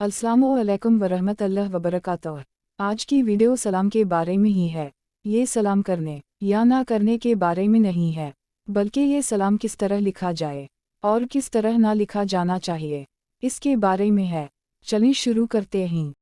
अस्सलामुअलैकुम वरहमतुल्लाह वबरकातुहू। आज की वीडियो सलाम के बारे में ही है। ये सलाम करने या ना करने के बारे में नहीं है, बल्कि ये सलाम किस तरह लिखा जाए और किस तरह ना लिखा जाना चाहिए, इसके बारे में है। चलिए शुरू करते हैं।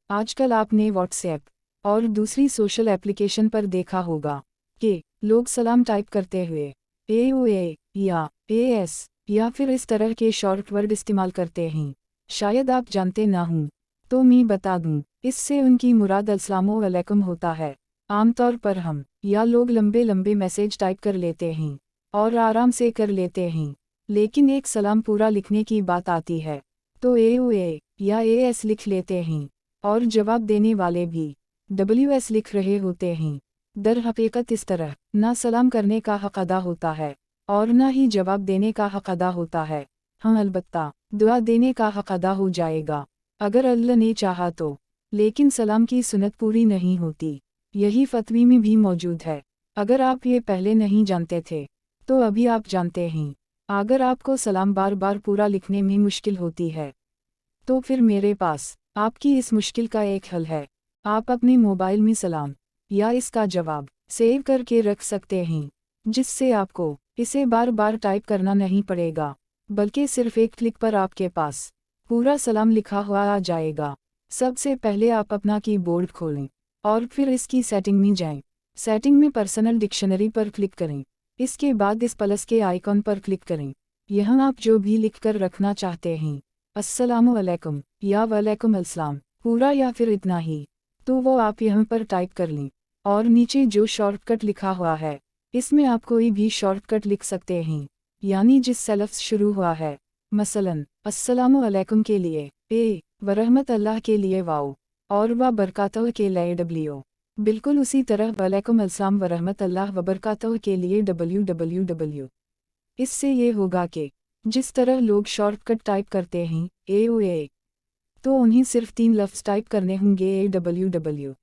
आजकल आपने व्हाट्सएप और दूसरी सोशल एप्लीकेशन पर देखा होगा कि लोग सलाम टाइप करते हुए ए या एस या फिर इस तरह के शॉर्ट वर्ड इस्तेमाल करते हैं। शायद आप जानते ना हों, तो मैं बता दूं, इससे उनकी मुराद अस्सलामुअलैकुम होता है। आमतौर पर हम या लोग लंबे लंबे मैसेज टाइप कर लेते हैं और आराम से कर लेते हैं, लेकिन एक सलाम पूरा लिखने की बात आती है तो ए या एस लिख लेते हैं, और जवाब देने वाले भी WS लिख रहे होते हैं। दर हकीकत इस तरह ना सलाम करने का हक अदा होता है और ना ही जवाब देने का हक अदा होता है। हाँ, अलबत्ता दुआ देने का हक अदा हो जाएगा अगर अल्लाह ने चाहा तो, लेकिन सलाम की सुन्नत पूरी नहीं होती। यही फतवी में भी मौजूद है। अगर आप ये पहले नहीं जानते थे तो अभी आप जानते हैं। अगर आपको सलाम बार बार पूरा लिखने में मुश्किल होती है तो फिर मेरे पास आपकी इस मुश्किल का एक हल है। आप अपने मोबाइल में सलाम या इसका जवाब सेव करके रख सकते हैं, जिससे आपको इसे बार बार टाइप करना नहीं पड़ेगा, बल्कि सिर्फ एक क्लिक पर आपके पास पूरा सलाम लिखा हुआ आ जाएगा। सबसे पहले आप अपना कीबोर्ड खोलें और फिर इसकी सेटिंग में जाएं। सेटिंग में पर्सनल डिक्शनरी पर क्लिक करें। इसके बाद इस प्लस के आइकॉन पर क्लिक करें। यहाँ आप जो भी लिख कर रखना चाहते हैं, अस्सलामुअलैकुम या वालेकुम अस्सलाम, पूरा या फिर इतना ही, तो वो आप यहाँ पर टाइप कर लें। और नीचे जो शॉर्टकट लिखा हुआ है, इसमें आप कोई भी शॉर्टकट लिख सकते हैं, यानी जिस से लफ्ज़ शुरू हुआ है। मसलन अस्सलामुअलैकुम के लिए ए, वरहमतुल्लाह के लिए वाओ और व बरकातुहू के लिए W। बिल्कुल उसी तरह वालेकुम अस्सलाम वरहमतुल्लाह वबरकातुहू के लिए WWW। इससे ये होगा कि जिस तरह लोग शॉर्टकट टाइप करते हैं ए, तो उन्हें सिर्फ 3 लफ्ज़ टाइप करने होंगे AWW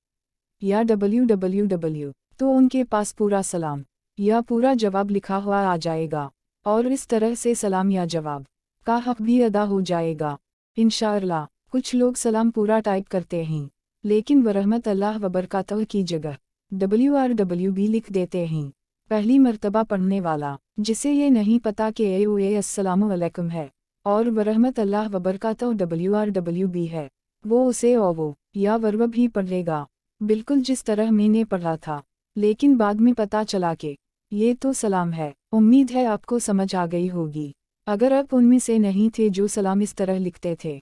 या WWW, तो उनके पास पूरा सलाम या पूरा जवाब लिखा हुआ आ जाएगा, और इस तरह से सलाम या जवाब का हक भी अदा हो जाएगा इंशाअल्लाह। कुछ लोग सलाम पूरा टाइप करते हैं, लेकिन वरहमतुल्लाह वबरकातुहू की जगह WRW भी लिख देते हैं। पहली मर्तबा पढ़ने वाला, जिसे ये नहीं पता कि अस्सलामुअलैकुम है और वरहमतुल्लाह वबरकातुहू WRW भी है, वो उसे ओवो या वर्ब भी पढ़ेगा, बिल्कुल जिस तरह मैंने पढ़ा था। लेकिन बाद में पता चला कि ये तो सलाम है। उम्मीद है आपको समझ आ गई होगी। अगर आप उनमें से नहीं थे जो सलाम इस तरह लिखते थे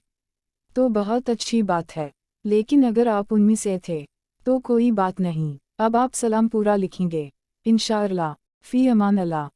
तो बहुत अच्छी बात है, लेकिन अगर आप उनमें से थे तो कोई बात नहीं, अब आप सलाम पूरा लिखेंगे इंशाअल्लाह। फ़ी अमान अल्लाह।